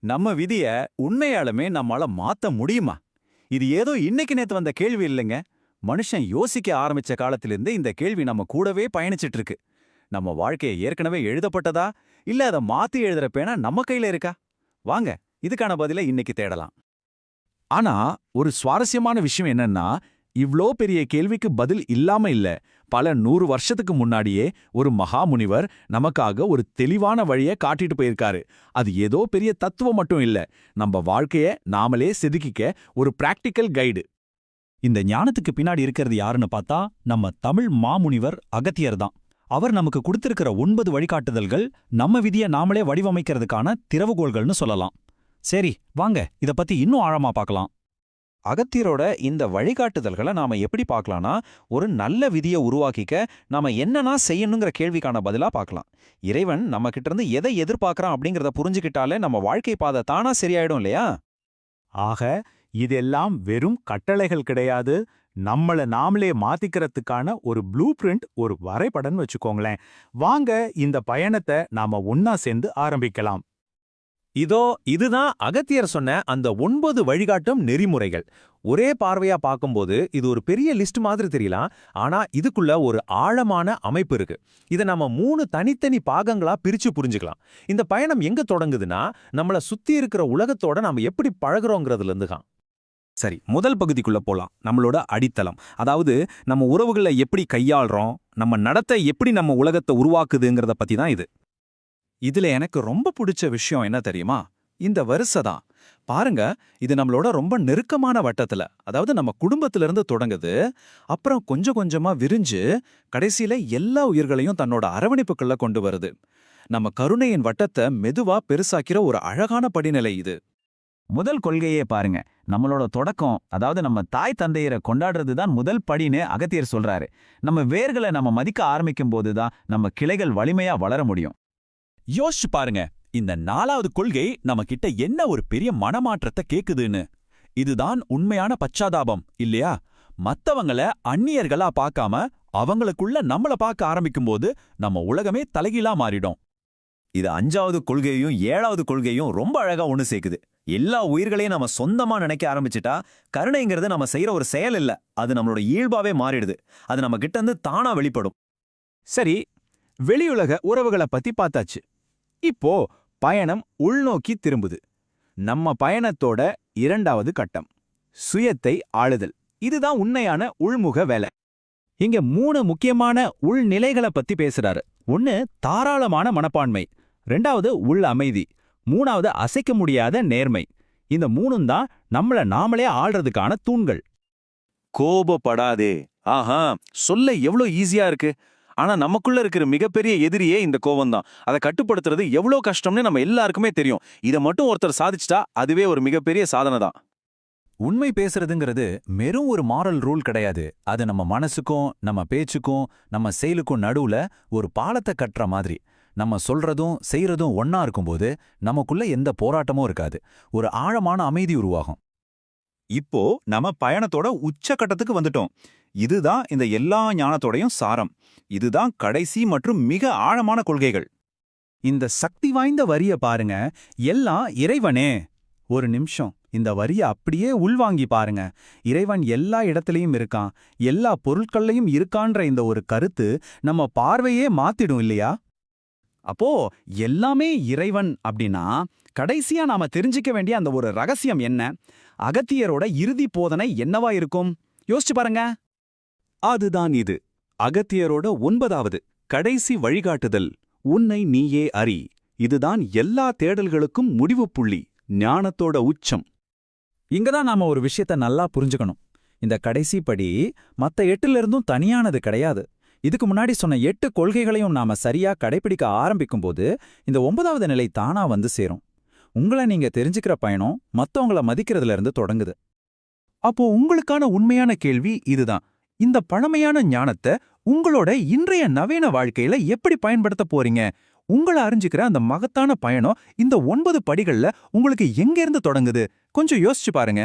நம்ம விதிய உண்மையாலுமே நம்மால மாத்த முடியுமா? இது ஏதோ இன்னைக்கு நேத்து வந்த கேள்வி இல்லைங்க. மனுஷன் யோசிக்க ஆரம்பிச்ச காலத்திலிருந்து இந்த கேள்வி நம்ம கூடவே பயணிச்சிட்டு இருக்கு. நம்ம வாழ்க்கைய ஏற்கனவே எழுதப்பட்டதா, இல்ல அத மாத்தி எழுதுற பேனா நம்ம கையில இருக்கா? வாங்க, இதுக்கான பதில இன்னைக்கு தேடலாம். ஆனா ஒரு சுவாரஸ்யமான விஷயம் என்னன்னா, இவ்ளோ பெரிய கேள்விக்கு பதில் இல்லாம இல்ல. பல 100 வருஷத்துக்கு முன்னாடியே ஒரு மகாமுனிவர் நமக்காக ஒரு தெளிவான வழிய காட்டிட்டு போயிருக்காரு. அது ஏதோ பெரிய தத்துவம் மட்டும் இல்ல, நம்ம வாழ்க்கைய நாமளே செதுக்கிக்க ஒரு பிராக்டிக்கல் கைடு. இந்த ஞானத்துக்கு பின்னாடி இருக்கிறது யாருன்னு பார்த்தா நம்ம தமிழ் மாமுனிவர் அகத்தியர் தான். அவர் நமக்கு கொடுத்திருக்கிற 9 வழிகாட்டுதல்கள் நம்ம விதிய நாமளே வடிவமைக்கிறதுக்கான திறவுகோள்கள்னு சொல்லலாம். சரி, வாங்க இத பத்தி இன்னும் ஆழமா பார்க்கலாம். அகத்தியரோட இந்த வழிகாட்டுதல்களை நாம எப்படி பார்க்கலாம்னா, ஒரு நல்ல விதியை உருவாக்கிக்க நாம என்னன்னா செய்யணுங்கிற கேள்விக்கான பதிலா பார்க்கலாம். இறைவன் நம்ம கிட்ட இருந்து எதை எதிர்பார்க்கறான் அப்படிங்கறத புரிஞ்சுக்கிட்டாலே நம்ம வாழ்க்கை பாதை தானா சரியாயிடும் இல்லையா? ஆக இதெல்லாம் வெறும் கட்டளைகள் கிடையாது, நம்மள நாமளே மாத்திக்கிறதுக்கான ஒரு ப்ளூ பிரிண்ட், ஒரு வரைபடம்னு வச்சுக்கோங்களேன். வாங்க இந்த பயணத்தை நாம ஒன்னா சேர்ந்து ஆரம்பிக்கலாம். இதுதான் அகத்தியர் சொன்ன அந்த 9 வழிகாட்டும் நெறிமுறைகள். ஒரே பார்வையா பார்க்கும்போது இது ஒரு பெரிய லிஸ்ட் மாதிரி தெரியலாம். ஆனா இதுக்குள்ள ஒரு ஆழமான அமைப்பு இருக்கு. இதை நம்ம 3 தனித்தனி பாகங்களா பிரிச்சு புரிஞ்சுக்கலாம். இந்த பயணம் எங்க தொடங்குதுன்னா, நம்மள சுத்தி இருக்கிற உலகத்தோட நாம எப்படி பழகுறோங்கிறதுல இருந்துதான். சரி, முதல் பகுதிக்குள்ள போலாம். நம்மளோட அடித்தளம், அதாவது நம்ம உறவுகளை எப்படி கையாள்றோம், நம்ம நடத்தை எப்படி நம்ம உலகத்தை உருவாக்குதுங்கிறத பத்தி தான் இது. இதுல எனக்கு ரொம்ப பிடிச்ச விஷயம் என்ன தெரியுமா? இந்த வரிசை தான். பாருங்க, இது நம்மளோட ரொம்ப நெருக்கமான வட்டத்துல, அதாவது நம்ம குடும்பத்திலிருந்து தொடங்குது, அப்புறம் கொஞ்சம் கொஞ்சமா விரிஞ்சு கடைசியில எல்லா உயிர்களையும் தன்னோட அரவணைப்புக்குள்ள கொண்டு வருது. நம்ம கருணையின் வட்டத்தை மெதுவா பெருசாக்கிற ஒரு அழகான படிநிலை இது. முதல் கொள்கையே பாருங்க, நம்மளோட தொடக்கம், அதாவது நம்ம தாய் தந்தையரை கொண்டாடுறது தான் முதல் படின்னு அகத்தியர் சொல்றாரு. நம்ம வேர்களை நம்ம மதிக்க ஆரம்பிக்கும் போதுதான் நம்ம கிளைகள் வலிமையா வளர முடியும். யோசிச்சு பாருங்க, இந்த 4வது கொள்கை நம்ம கிட்ட என்ன ஒரு பெரிய மனமாற்றத்தை கேக்குதுன்னு. இதுதான் உண்மையான பச்சாதாபம் இல்லையா? மத்தவங்கள அந்நியர்களா பார்க்காம அவங்களுக்குள்ள நம்மள பார்க்க ஆரம்பிக்கும்போது நம்ம உலகமே தலைகீழா மாறிடும். இது 5வது கொள்கையும் 7வது கொள்கையும் ரொம்ப அழகா ஒண்ணு சேர்க்குது. எல்லா உயிர்களையும் நம்ம சொந்தமா நினைக்க ஆரம்பிச்சுட்டா, கருணைங்கிறது நம்ம செய்யற ஒரு செயல் இல்ல, அது நம்மளோட இயல்பாவே மாறிடுது. அது நம்ம கிட்ட இருந்து தானா வெளிப்படும். சரி, வெளியுலக உறவுகளை பத்தி பார்த்தாச்சு. இப்போ பயணம் உள்நோக்கி திரும்புது. நம்ம பயணத்தோட 2வது கட்டம், சுயத்தை ஆளுதல். இதுதான் உண்மையான உள்முக வேலை. இங்க 3 முக்கியமான உள்நிலைகளை பத்தி பேசுறாரு. 1 தாராளமான மனப்பான்மை, 2வது உள் அமைதி, 3வது அசைக்க முடியாத நேர்மை. இந்த 3ம் தான் நம்மள நாமளே ஆள்றதுக்கான தூண்கள். கோபப்படாதே. ஆஹா, சொல்ல எவ்வளோ ஈஸியா இருக்கு. ஆனா நமக்குள்ள இருக்கிற மிகப்பெரிய எதிரியே இந்த கோபம் தான். அதை கட்டுப்படுத்துறது எவ்வளோ கஷ்டம்னு நம்ம எல்லாருக்குமே தெரியும். இதை மட்டும் ஒருத்தர் சாதிச்சிட்டா அதுவே ஒரு மிகப்பெரிய சாதனை தான். உண்மை பேசுறதுங்கிறது வெறும் ஒரு மாரல் ரூல் கிடையாது. அது நம்ம மனசுக்கும் நம்ம பேச்சுக்கும் நம்ம செயலுக்கும் நடுவுல ஒரு பாலத்தை கட்டுற மாதிரி. நம்ம சொல்றதும் செய்யறதும் ஒன்னா இருக்கும்போது நமக்குள்ள எந்த போராட்டமும் இருக்காது. ஒரு ஆழமான அமைதி உருவாகும். இப்போ நம்ம பயணத்தோட உச்சக்கட்டத்துக்கு வந்துட்டோம். இதுதான் இந்த எல்லா ஞானத்தோடையும் சாரம். இதுதான் கடைசி மற்றும் மிக ஆழமான கொள்கைகள். இந்த சக்தி வாய்ந்த வரிய பாருங்க, எல்லாம் இறைவனே. ஒரு நிமிஷம் இந்த வரிய அப்படியே உள்வாங்கி பாருங்க. இறைவன் எல்லா இடத்துலயும் இருக்கான், எல்லா பொருட்கள்லையும் இருக்கான்ற இந்த ஒரு கருத்து நம்ம பார்வையே மாத்திடும் இல்லையா? அப்போ எல்லாமே இறைவன் அப்படின்னா, கடைசியா நாம தெரிஞ்சிக்க வேண்டிய அந்த ஒரு ரகசியம் என்ன? அகத்தியரோட இறுதி போதனை என்னவா இருக்கும்? யோசிச்சு பாருங்க. அதுதான் இது, அகத்தியரோட 9வது கடைசி வழிகாட்டுதல், உன்னை நீயே அறி. இதுதான் எல்லா தேடல்களுக்கும் முடிவு புள்ளி, ஞானத்தோட உச்சம். இங்கதான் நாம ஒரு விஷயத்த நல்லா புரிஞ்சுக்கணும். இந்த கடைசி படி மத்த 8லிருந்தும் தனியானது கிடையாது. இதுக்கு முன்னாடி சொன்ன 8 கொள்கைகளையும் நாம சரியா கடைபிடிக்க ஆரம்பிக்கும்போது இந்த 9வது நிலை தானா வந்து சேரும். உங்களை நீங்க தெரிஞ்சுக்கிற பயணம் மத்தவங்கள மதிக்கிறதுல இருந்து தொடங்குது. அப்போ உங்களுக்கான உண்மையான கேள்வி இதுதான். இந்த பழமையான ஞானத்தை உங்களோட இன்றைய நவீன வாழ்க்கையில எப்படி பயன்படுத்த போறீங்க? உங்களை அறிஞ்சுக்கிற அந்த மகத்தான பயணம் இந்த 9 படிகள்ல உங்களுக்கு எங்க இருந்து தொடங்குது? கொஞ்சம் யோசிச்சு பாருங்க.